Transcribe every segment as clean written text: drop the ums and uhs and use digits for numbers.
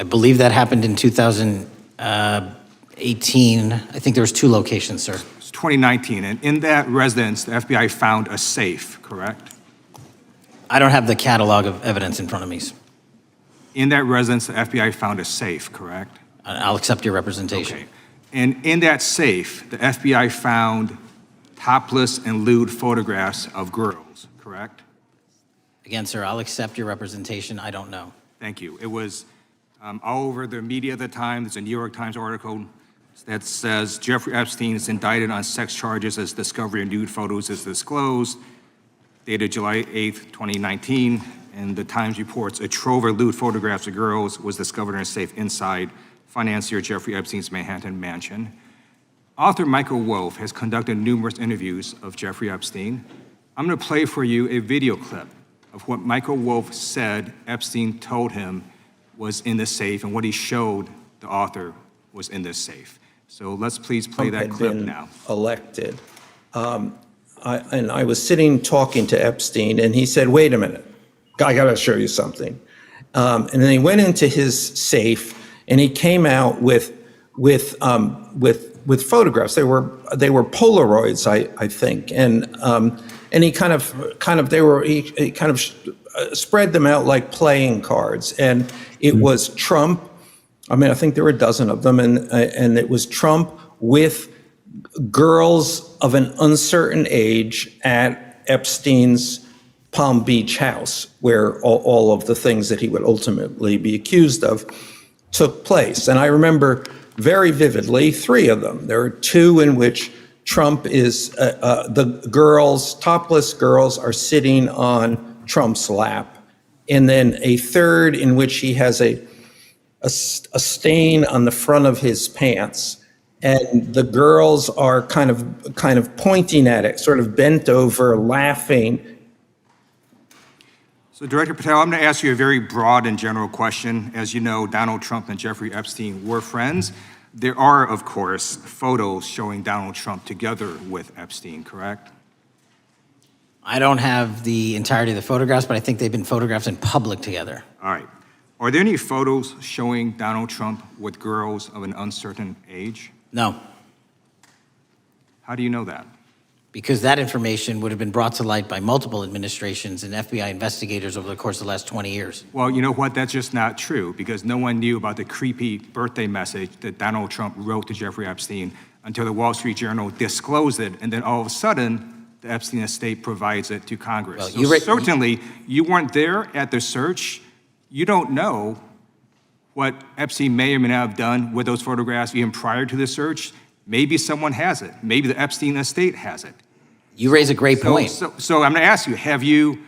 I believe that happened in 2018. I think there was 2 locations, sir. It's 2019, and in that residence, the FBI found a safe, correct? I don't have the catalog of evidence in front of me. In that residence, the FBI found a safe, correct? I'll accept your representation. Okay. And in that safe, the FBI found topless and lewd photographs of girls, correct? Again, sir, I'll accept your representation. I don't know. Thank you. It was all over the media at the time. There's a New York Times article that says Jeffrey Epstein is indicted on sex charges as discovery of nude photos is disclosed, dated July 8th, 2019. And the Times reports a trove of lewd photographs of girls was discovered in a safe inside financier Jeffrey Epstein's Manhattan mansion. Author Michael Wolff has conducted numerous interviews of Jeffrey Epstein. I'm going to play for you a video clip of what Michael Wolff said Epstein told him was in the safe and what he showed the author was in this safe. So let's please play that clip now. Elected. And I was sitting talking to Epstein, and he said, "Wait a minute, I got to show you something." And then he went into his safe, and he came out with photographs. They were Polaroids, I think, and he kind of spread them out like playing cards, and it was Trump. I mean, I think there were a dozen of them, and it was Trump with girls of an uncertain age at Epstein's Palm Beach house, where all of the things that he would ultimately be accused of took place. And I remember very vividly 3 of them. There are 2 in which Trump is, the girls, topless girls, are sitting on Trump's lap. And then a 3rd in which he has a stain on the front of his pants, and the girls are kind of pointing at it, sort of bent over, laughing. So Director Patel, I'm going to ask you a very broad and general question. As you know, Donald Trump and Jeffrey Epstein were friends. There are, of course, photos showing Donald Trump together with Epstein, correct? I don't have the entirety of the photographs, but I think they've been photographed in public together. All right. Are there any photos showing Donald Trump with girls of an uncertain age? No. How do you know that? Because that information would have been brought to light by multiple administrations and FBI investigators over the course of the last 20 years. Well, you know what? That's just not true, because no one knew about the creepy birthday message that Donald Trump wrote to Jeffrey Epstein until the Wall Street Journal disclosed it, and then all of a sudden, the Epstein estate provides it to Congress. Well, so certainly, you weren't there at the search. You don't know what Epstein may or may not have done with those photographs even prior to the search. Maybe someone has it. Maybe the Epstein estate has it. You raise a great point. So I'm going to ask you, have you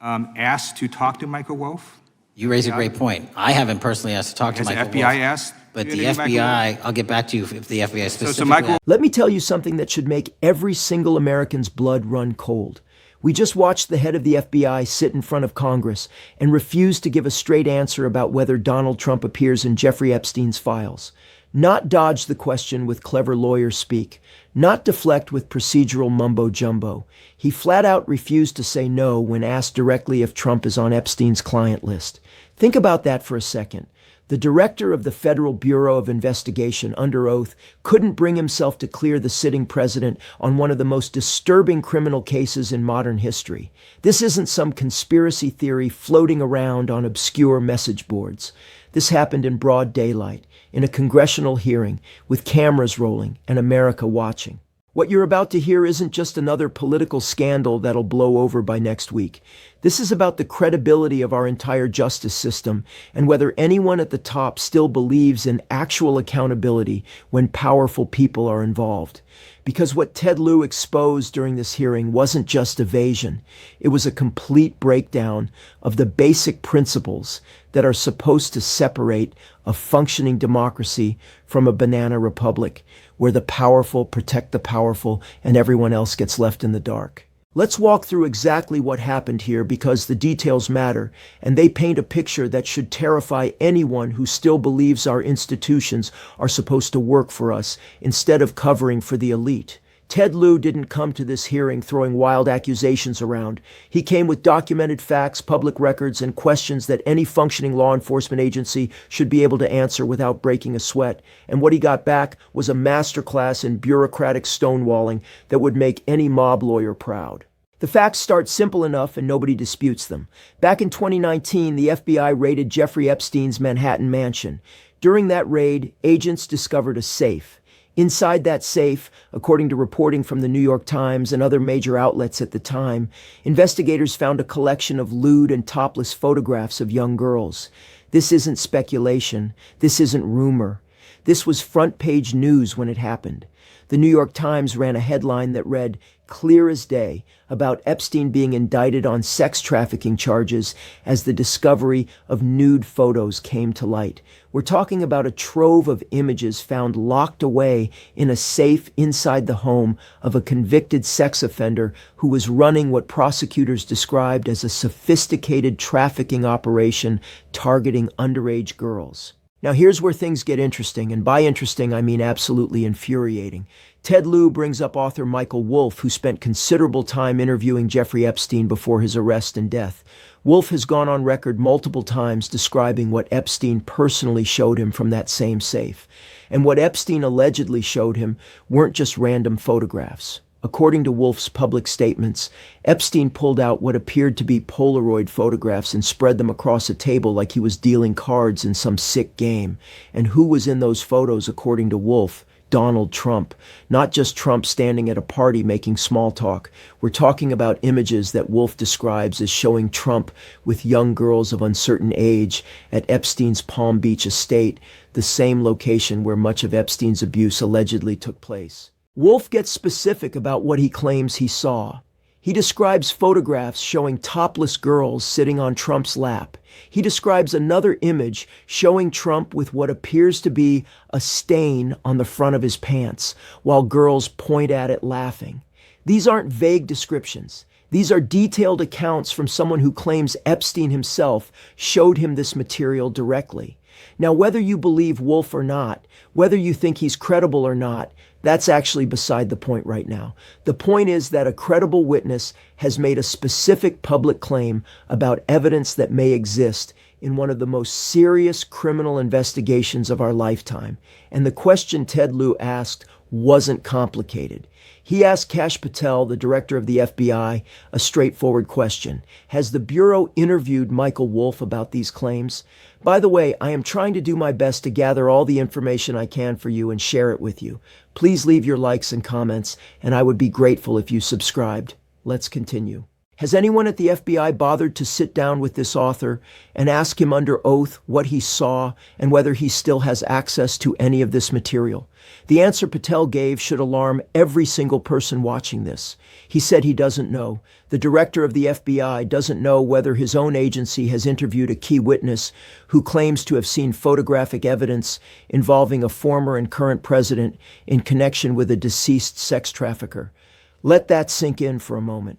asked to talk to Michael Wolff? You raise a great point. I haven't personally asked to talk to Michael Wolff. Has the FBI asked? But the FBI, I'll get back to you if the FBI specifically. Michael, let me tell you something that should make every single American's blood run cold. We just watched the head of the FBI sit in front of Congress and refuse to give a straight answer about whether Donald Trump appears in Jeffrey Epstein's files. Not dodge the question with clever lawyer speak. Not deflect with procedural mumbo jumbo. He flat out refused to say no when asked directly if Trump is on Epstein's client list. Think about that for a second. The director of the Federal Bureau of Investigation, under oath, couldn't bring himself to clear the sitting president on one of the most disturbing criminal cases in modern history. This isn't some conspiracy theory floating around on obscure message boards. This happened in broad daylight, in a congressional hearing, with cameras rolling and America watching. What you're about to hear isn't just another political scandal that'll blow over by next week. This is about the credibility of our entire justice system and whether anyone at the top still believes in actual accountability when powerful people are involved. Because what Ted Lieu exposed during this hearing wasn't just evasion. It was a complete breakdown of the basic principles that are supposed to separate a functioning democracy from a banana republic, where the powerful protect the powerful and everyone else gets left in the dark. Let's walk through exactly what happened here because the details matter, and they paint a picture that should terrify anyone who still believes our institutions are supposed to work for us instead of covering for the elite. Ted Lieu didn't come to this hearing throwing wild accusations around. He came with documented facts, public records, and questions that any functioning law enforcement agency should be able to answer without breaking a sweat. And what he got back was a masterclass in bureaucratic stonewalling that would make any mob lawyer proud. The facts start simple enough and nobody disputes them. Back in 2019, the FBI raided Jeffrey Epstein's Manhattan mansion. During that raid, agents discovered a safe. Inside that safe, according to reporting from the New York Times and other major outlets at the time, investigators found a collection of lewd and topless photographs of young girls. This isn't speculation. This isn't rumor. This was front-page news when it happened. The New York Times ran a headline that read, "Clear as day," about Epstein being indicted on sex trafficking charges as the discovery of nude photos came to light. We're talking about a trove of images found locked away in a safe inside the home of a convicted sex offender who was running what prosecutors described as a sophisticated trafficking operation targeting underage girls. Now here's where things get interesting, and by interesting I mean absolutely infuriating. Ted Lieu brings up author Michael Wolff, who spent considerable time interviewing Jeffrey Epstein before his arrest and death. Wolff has gone on record multiple times describing what Epstein personally showed him from that same safe. And what Epstein allegedly showed him weren't just random photographs. According to Wolff's public statements, Epstein pulled out what appeared to be Polaroid photographs and spread them across a table like he was dealing cards in some sick game. And who was in those photos, according to Wolff? Donald Trump. Not just Trump standing at a party making small talk. We're talking about images that Wolff describes as showing Trump with young girls of uncertain age at Epstein's Palm Beach estate, the same location where much of Epstein's abuse allegedly took place. Wolff gets specific about what he claims he saw. He describes photographs showing topless girls sitting on Trump's lap. He describes another image showing Trump with what appears to be a stain on the front of his pants, while girls point at it laughing. These aren't vague descriptions. These are detailed accounts from someone who claims Epstein himself showed him this material directly. Now, whether you believe Wolff or not, whether you think he's credible or not, that's actually beside the point right now. The point is that a credible witness has made a specific public claim about evidence that may exist in one of the most serious criminal investigations of our lifetime. And the question Ted Lieu asked wasn't complicated. He asked Kash Patel, the director of the FBI, a straightforward question. Has the Bureau interviewed Michael Wolff about these claims? By the way, I am trying to do my best to gather all the information I can for you and share it with you. Please leave your likes and comments, and I would be grateful if you subscribed. Let's continue. Has anyone at the FBI bothered to sit down with this author and ask him under oath what he saw and whether he still has access to any of this material? The answer Patel gave should alarm every single person watching this. He said he doesn't know. The director of the FBI doesn't know whether his own agency has interviewed a key witness who claims to have seen photographic evidence involving a former and current president in connection with a deceased sex trafficker. Let that sink in for a moment.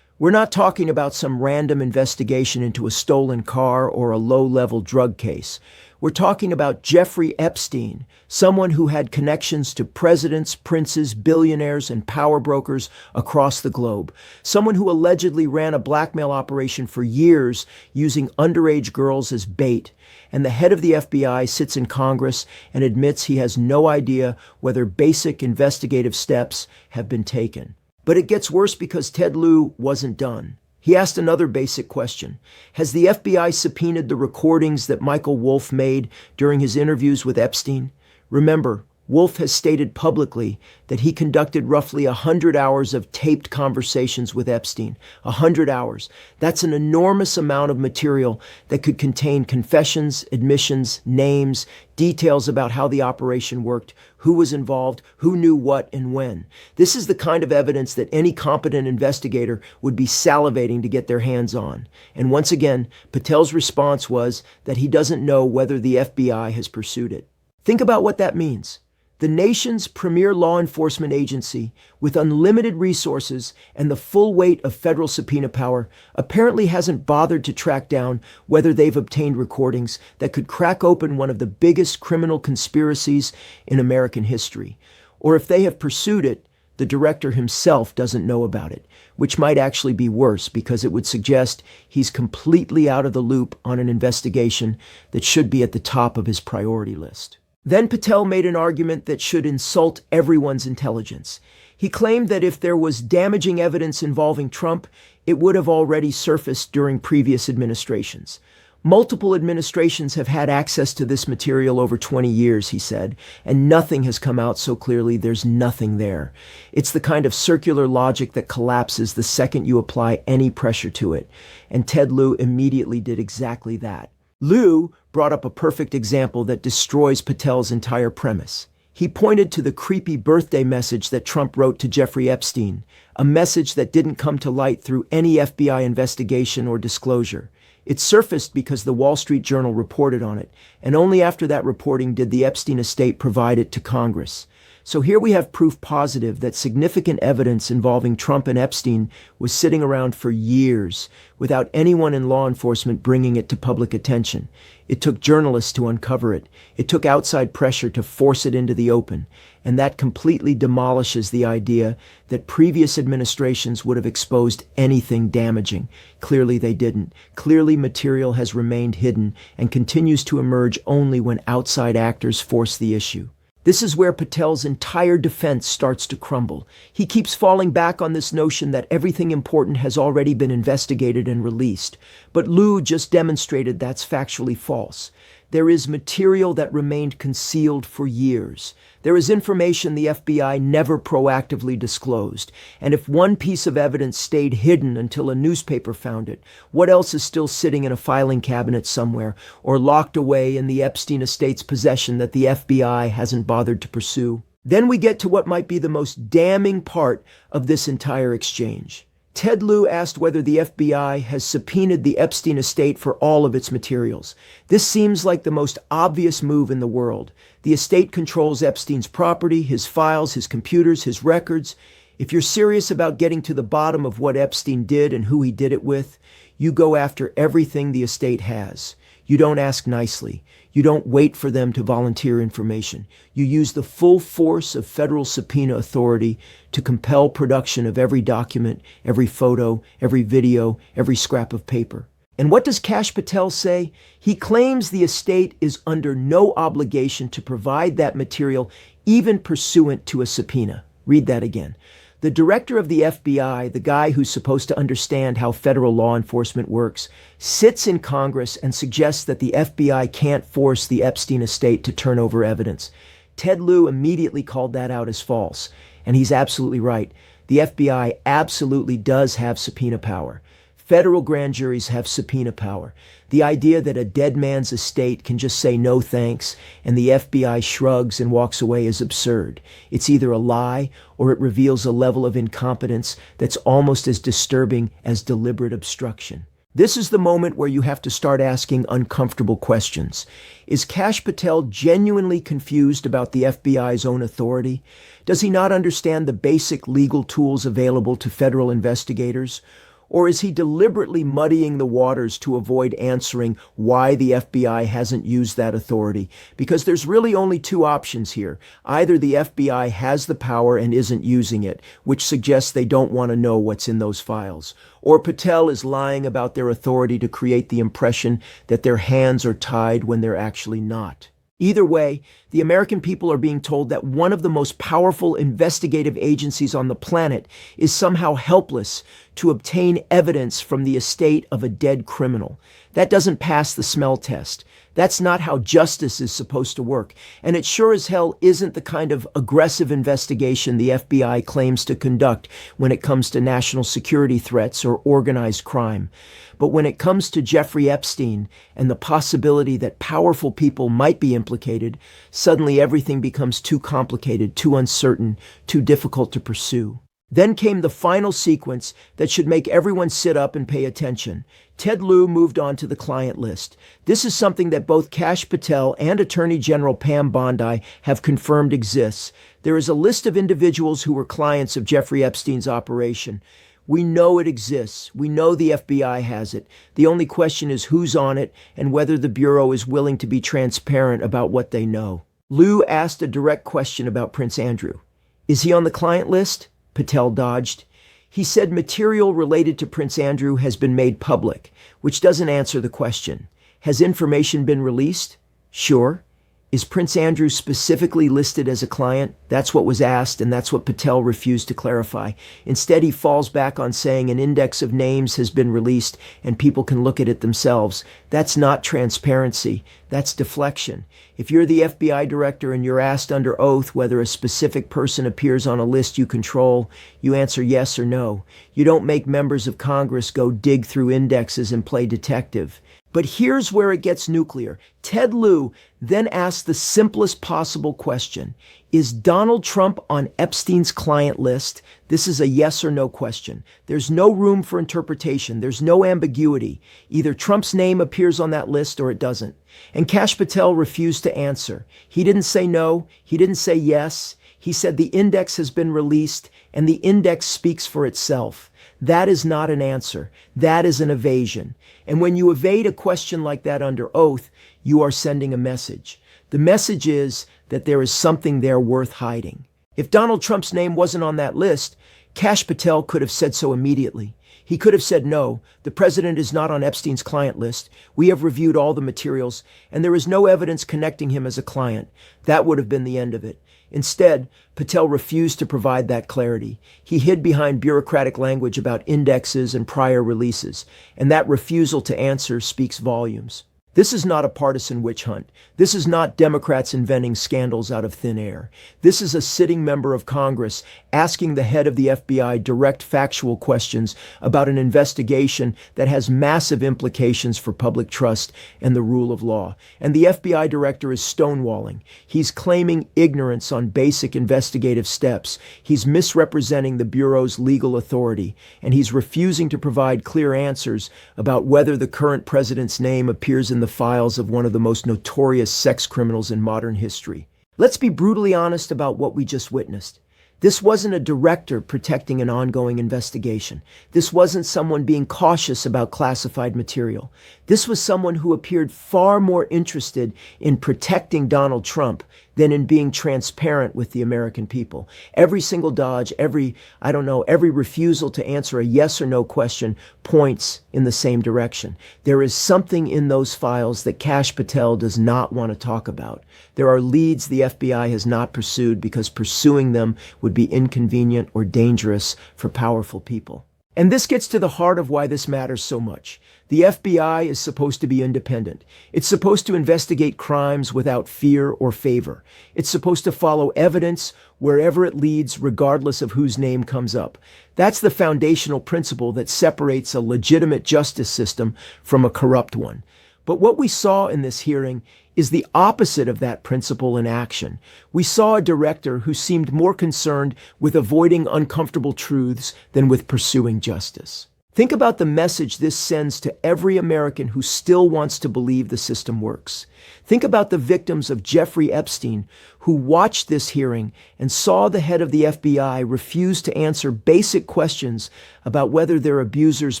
We're not talking about some random investigation into a stolen car or a low-level drug case. We're talking about Jeffrey Epstein, someone who had connections to presidents, princes, billionaires, and power brokers across the globe. Someone who allegedly ran a blackmail operation for years using underage girls as bait. And the head of the FBI sits in Congress and admits he has no idea whether basic investigative steps have been taken. But it gets worse because Ted Lieu wasn't done. He asked another basic question. Has the FBI subpoenaed the recordings that Michael Wolff made during his interviews with Epstein? Remember, Wolff has stated publicly that he conducted roughly 100 hours of taped conversations with Epstein. 100 hours. That's an enormous amount of material that could contain confessions, admissions, names, details about how the operation worked, who was involved, who knew what and when. This is the kind of evidence that any competent investigator would be salivating to get their hands on. And once again, Patel's response was that he doesn't know whether the FBI has pursued it. Think about what that means. The nation's premier law enforcement agency, with unlimited resources and the full weight of federal subpoena power, apparently hasn't bothered to track down whether they've obtained recordings that could crack open one of the biggest criminal conspiracies in American history. Or if they have pursued it, The director himself doesn't know about it, which might actually be worse because it would suggest he's completely out of the loop on an investigation that should be at the top of his priority list. Then Patel made an argument that should insult everyone's intelligence. He claimed that if there was damaging evidence involving Trump, it would have already surfaced during previous administrations. Multiple administrations have had access to this material over 20 years, he said, and nothing has come out so clearly there's nothing there. It's the kind of circular logic that collapses the second you apply any pressure to it, and Ted Lieu immediately did exactly that. Lieu brought up a perfect example that destroys Patel's entire premise. He pointed to the creepy birthday message that Trump wrote to Jeffrey Epstein, a message that didn't come to light through any FBI investigation or disclosure. It surfaced because the Wall Street Journal reported on it, and only after that reporting did the Epstein estate provide it to Congress. So here we have proof positive that significant evidence involving Trump and Epstein was sitting around for years without anyone in law enforcement bringing it to public attention. It took journalists to uncover it. It took outside pressure to force it into the open. And that completely demolishes the idea that previous administrations would have exposed anything damaging. Clearly they didn't. Clearly material has remained hidden and continues to emerge only when outside actors force the issue. This is where Patel's entire defense starts to crumble. He keeps falling back on this notion that everything important has already been investigated and released. But Lieu just demonstrated that's factually false. There is material that remained concealed for years. There is information the FBI never proactively disclosed. And if one piece of evidence stayed hidden until a newspaper found it, what else is still sitting in a filing cabinet somewhere or locked away in the Epstein estate's possession that the FBI hasn't bothered to pursue? Then we get to what might be the most damning part of this entire exchange. Ted Lieu asked whether the FBI has subpoenaed the Epstein estate for all of its materials. This seems like the most obvious move in the world. The estate controls Epstein's property, his files, his computers, his records. If you're serious about getting to the bottom of what Epstein did and who he did it with, you go after everything the estate has. You don't ask nicely. You don't wait for them to volunteer information. You use the full force of federal subpoena authority to compel production of every document, every photo, every video, every scrap of paper. And what does Kash Patel say? He claims the estate is under no obligation to provide that material, even pursuant to a subpoena. Read that again. The director of the FBI, the guy who's supposed to understand how federal law enforcement works, sits in Congress and suggests that the FBI can't force the Epstein estate to turn over evidence. Ted Lieu immediately called that out as false, and he's absolutely right. The FBI absolutely does have subpoena power. Federal grand juries have subpoena power. The idea that a dead man's estate can just say no thanks and the FBI shrugs and walks away is absurd. It's either a lie or it reveals a level of incompetence that's almost as disturbing as deliberate obstruction. This is the moment where you have to start asking uncomfortable questions. Is Kash Patel genuinely confused about the FBI's own authority? Does he not understand the basic legal tools available to federal investigators? Or is he deliberately muddying the waters to avoid answering why the FBI hasn't used that authority? Because there's really only two options here. Either the FBI has the power and isn't using it, which suggests they don't want to know what's in those files. Or Patel is lying about their authority to create the impression that their hands are tied when they're actually not. Either way, the American people are being told that one of the most powerful investigative agencies on the planet is somehow helpless to obtain evidence from the estate of a dead criminal. That doesn't pass the smell test. That's not how justice is supposed to work. And it sure as hell isn't the kind of aggressive investigation the FBI claims to conduct when it comes to national security threats or organized crime. But when it comes to Jeffrey Epstein and the possibility that powerful people might be implicated, suddenly everything becomes too complicated, too uncertain, too difficult to pursue. Then came the final sequence that should make everyone sit up and pay attention. Ted Lieu moved on to the client list. This is something that both Kash Patel and Attorney General Pam Bondi have confirmed exists. There is a list of individuals who were clients of Jeffrey Epstein's operation. We know it exists. We know the FBI has it. The only question is who's on it and whether the Bureau is willing to be transparent about what they know. Lieu asked a direct question about Prince Andrew. Is he on the client list? Patel dodged. He said material related to Prince Andrew has been made public, which doesn't answer the question. Has information been released? Sure. Is Prince Andrew specifically listed as a client? That's what was asked, and that's what Patel refused to clarify. Instead, he falls back on saying an index of names has been released and people can look at it themselves. That's not transparency. That's deflection. If you're the FBI director and you're asked under oath whether a specific person appears on a list you control, you answer yes or no. You don't make members of Congress go dig through indexes and play detective. But here's where it gets nuclear. Ted Lieu then asked the simplest possible question. Is Donald Trump on Epstein's client list? This is a yes or no question. There's no room for interpretation. There's no ambiguity. Either Trump's name appears on that list or it doesn't. And Kash Patel refused to answer. He didn't say no. He didn't say yes. He said the index has been released and the index speaks for itself. That is not an answer. That is an evasion. And when you evade a question like that under oath, you are sending a message. The message is that there is something there worth hiding. If Donald Trump's name wasn't on that list, Kash Patel could have said so immediately. He could have said, no, the president is not on Epstein's client list. We have reviewed all the materials, and there is no evidence connecting him as a client. That would have been the end of it. Instead, Patel refused to provide that clarity. He hid behind bureaucratic language about indexes and prior releases, and that refusal to answer speaks volumes. This is not a partisan witch hunt. This is not Democrats inventing scandals out of thin air. This is a sitting member of Congress asking the head of the FBI direct factual questions about an investigation that has massive implications for public trust and the rule of law. And the FBI director is stonewalling. He's claiming ignorance on basic investigative steps. He's misrepresenting the Bureau's legal authority. And he's refusing to provide clear answers about whether the current president's name appears in the files of one of the most notorious sex criminals in modern history. Let's be brutally honest about what we just witnessed. This wasn't a director protecting an ongoing investigation. This wasn't someone being cautious about classified material. This was someone who appeared far more interested in protecting Donald Trump than in being transparent with the American people. Every single dodge, every refusal to answer a yes or no question points in the same direction. There is something in those files that Kash Patel does not want to talk about. There are leads the FBI has not pursued because pursuing them would be inconvenient or dangerous for powerful people. And this gets to the heart of why this matters so much. The FBI is supposed to be independent. It's supposed to investigate crimes without fear or favor. It's supposed to follow evidence wherever it leads, regardless of whose name comes up. That's the foundational principle that separates a legitimate justice system from a corrupt one. But what we saw in this hearing is the opposite of that principle in action. We saw a director who seemed more concerned with avoiding uncomfortable truths than with pursuing justice. Think about the message this sends to every American who still wants to believe the system works. Think about the victims of Jeffrey Epstein who watched this hearing and saw the head of the FBI refuse to answer basic questions about whether their abuser's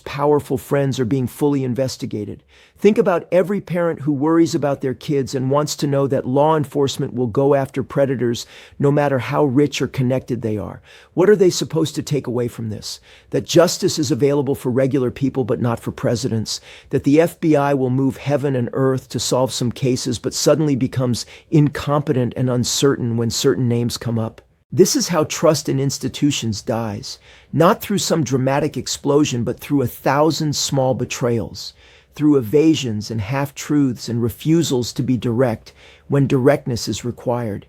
powerful friends are being fully investigated. Think about every parent who worries about their kids and wants to know that law enforcement will go after predators no matter how rich or connected they are. What are they supposed to take away from this? That justice is available for regular people but not for presidents. That the FBI will move heaven and earth to solve some cases but suddenly becomes incompetent and uncertain when certain names come up. This is how trust in institutions dies, not through some dramatic explosion, but through 1,000 small betrayals, through evasions and half-truths and refusals to be direct when directness is required.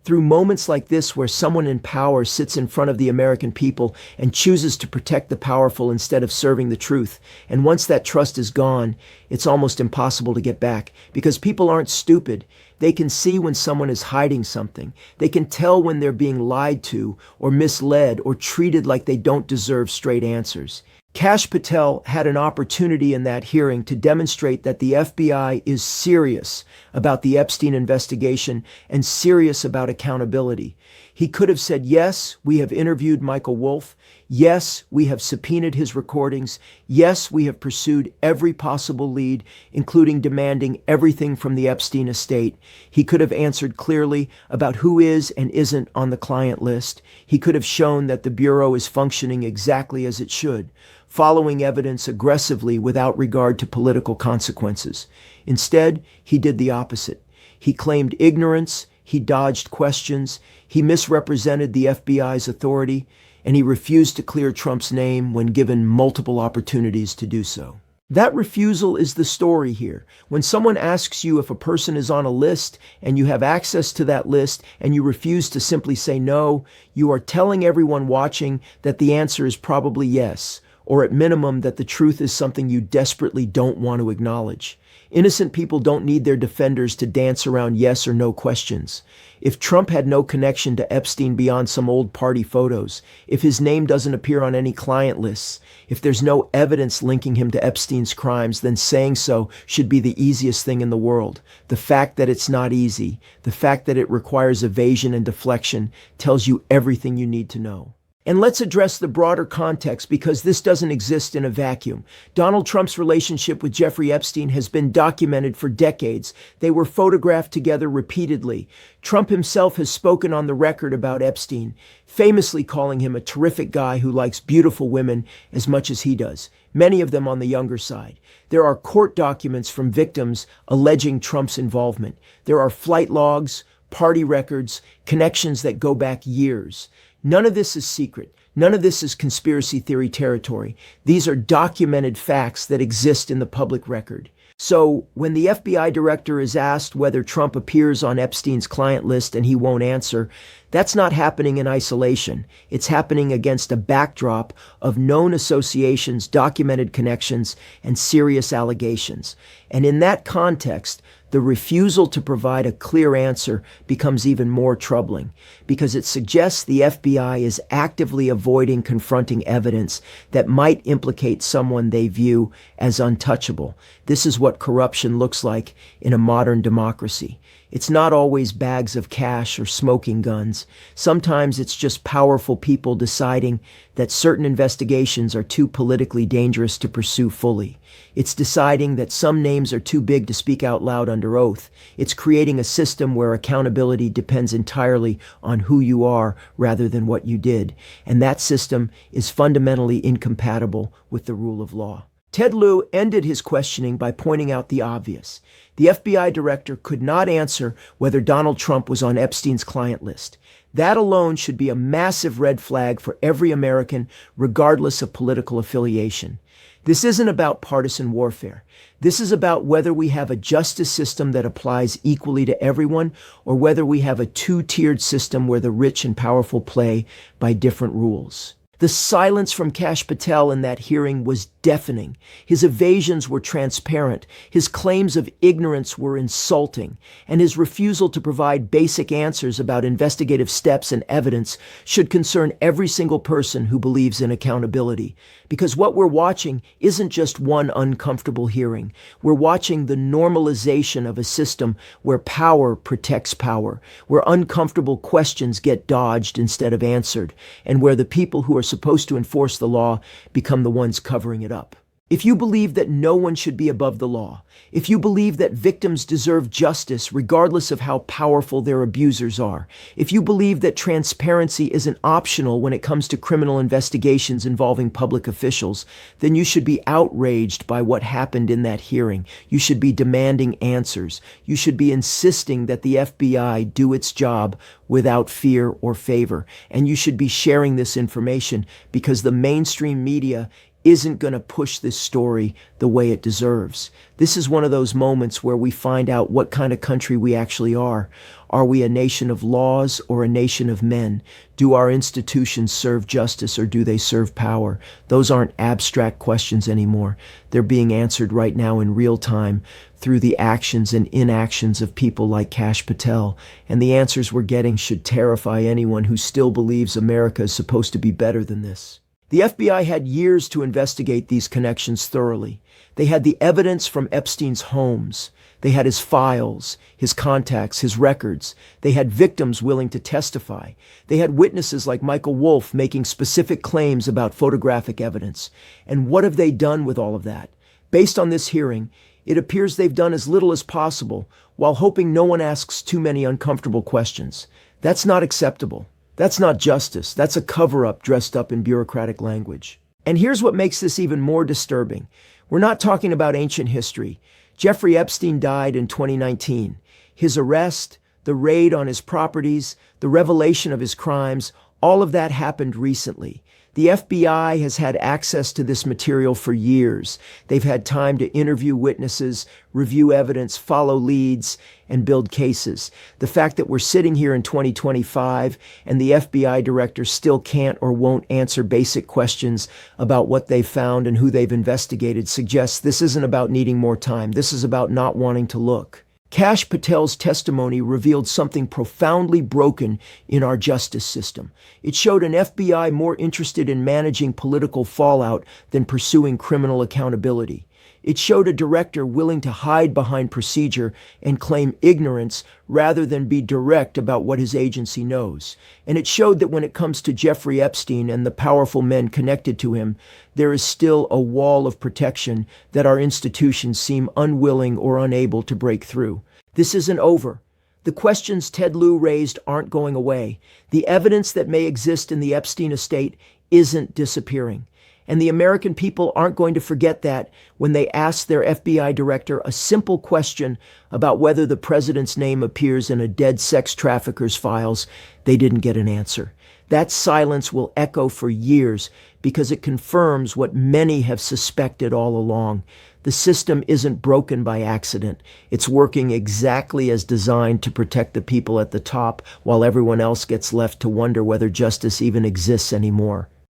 Through moments like this where someone in power sits in front of the American people and chooses to protect the powerful instead of serving the truth. And once that trust is gone, it's almost impossible to get back because people aren't stupid. They can see when someone is hiding something. They can tell when they're being lied to or misled or treated like they don't deserve straight answers. Kash Patel had an opportunity in that hearing to demonstrate that the FBI is serious about the Epstein investigation and serious about accountability. He could have said, yes, we have interviewed Michael Wolff. Yes, we have subpoenaed his recordings. Yes, we have pursued every possible lead, including demanding everything from the Epstein estate. He could have answered clearly about who is and isn't on the client list. He could have shown that the Bureau is functioning exactly as it should, following evidence aggressively without regard to political consequences. Instead, he did the opposite. He claimed ignorance, he dodged questions, he misrepresented the FBI's authority, and he refused to clear Trump's name when given multiple opportunities to do so. That refusal is the story here. When someone asks you if a person is on a list and you have access to that list and you refuse to simply say no, you are telling everyone watching that the answer is probably yes, or at minimum that the truth is something you desperately don't want to acknowledge. Innocent people don't need their defenders to dance around yes or no questions. If Trump had no connection to Epstein beyond some old party photos, if his name doesn't appear on any client lists, if there's no evidence linking him to Epstein's crimes, then saying so should be the easiest thing in the world. The fact that it's not easy, the fact that it requires evasion and deflection, tells you everything you need to know. And let's address the broader context, because this doesn't exist in a vacuum. Donald Trump's relationship with Jeffrey Epstein has been documented for decades. They were photographed together repeatedly. Trump himself has spoken on the record about Epstein, famously calling him a terrific guy who likes beautiful women as much as he does, many of them on the younger side. There are court documents from victims alleging Trump's involvement. There are flight logs, party records, connections that go back years. None of this is secret. None of this is conspiracy theory territory. These are documented facts that exist in the public record. So when the FBI director is asked whether Trump appears on Epstein's client list and he won't answer, that's not happening in isolation. It's happening against a backdrop of known associations, documented connections, and serious allegations. And in that context, the refusal to provide a clear answer becomes even more troubling, because it suggests the FBI is actively avoiding confronting evidence that might implicate someone they view as untouchable. This is what corruption looks like in a modern democracy. It's not always bags of cash or smoking guns. Sometimes it's just powerful people deciding that certain investigations are too politically dangerous to pursue fully. It's deciding that some names are too big to speak out loud under oath. It's creating a system where accountability depends entirely on who you are rather than what you did. And that system is fundamentally incompatible with the rule of law. Ted Lieu ended his questioning by pointing out the obvious. The FBI director could not answer whether Donald Trump was on Epstein's client list. That alone should be a massive red flag for every American, regardless of political affiliation. This isn't about partisan warfare. This is about whether we have a justice system that applies equally to everyone, or whether we have a two-tiered system where the rich and powerful play by different rules. The silence from Kash Patel in that hearing was deafening. His evasions were transparent. His claims of ignorance were insulting. And his refusal to provide basic answers about investigative steps and evidence should concern every single person who believes in accountability. Because what we're watching isn't just one uncomfortable hearing. We're watching the normalization of a system where power protects power, where uncomfortable questions get dodged instead of answered, and where the people who are supposed to enforce the law become the ones covering it up. If you believe that no one should be above the law, if you believe that victims deserve justice regardless of how powerful their abusers are, if you believe that transparency isn't optional when it comes to criminal investigations involving public officials, then you should be outraged by what happened in that hearing. You should be demanding answers. You should be insisting that the FBI do its job without fear or favor. And you should be sharing this information, because the mainstream media isn't going to push this story the way it deserves. This is one of those moments where we find out what kind of country we actually are. Are we a nation of laws or a nation of men? Do our institutions serve justice or do they serve power? Those aren't abstract questions anymore. They're being answered right now in real time through the actions and inactions of people like Kash Patel. And the answers we're getting should terrify anyone who still believes America is supposed to be better than this. The FBI had years to investigate these connections thoroughly. They had the evidence from Epstein's homes. They had his files, his contacts, his records. They had victims willing to testify. They had witnesses like Michael Wolff making specific claims about photographic evidence. And what have they done with all of that? Based on this hearing, it appears they've done as little as possible while hoping no one asks too many uncomfortable questions. That's not acceptable. That's not justice. That's a cover-up dressed up in bureaucratic language. And here's what makes this even more disturbing. We're not talking about ancient history. Jeffrey Epstein died in 2019. His arrest, the raid on his properties, the revelation of his crimes, all of that happened recently. The FBI has had access to this material for years. They've had time to interview witnesses, review evidence, follow leads, and build cases. The fact that we're sitting here in 2025 and the FBI director still can't or won't answer basic questions about what they've found and who they've investigated suggests this isn't about needing more time. This is about not wanting to look. Kash Patel's testimony revealed something profoundly broken in our justice system. It showed an FBI more interested in managing political fallout than pursuing criminal accountability. It showed a director willing to hide behind procedure and claim ignorance rather than be direct about what his agency knows. And it showed that when it comes to Jeffrey Epstein and the powerful men connected to him, there is still a wall of protection that our institutions seem unwilling or unable to break through. This isn't over. The questions Ted Lieu raised aren't going away. The evidence that may exist in the Epstein estate isn't disappearing. And the American people aren't going to forget that when they ask their FBI director a simple question about whether the president's name appears in a dead sex trafficker's files, they didn't get an answer. That silence will echo for years because it confirms what many have suspected all along. The system isn't broken by accident. It's working exactly as designed to protect the people at the top while everyone else gets left to wonder whether justice even exists anymore.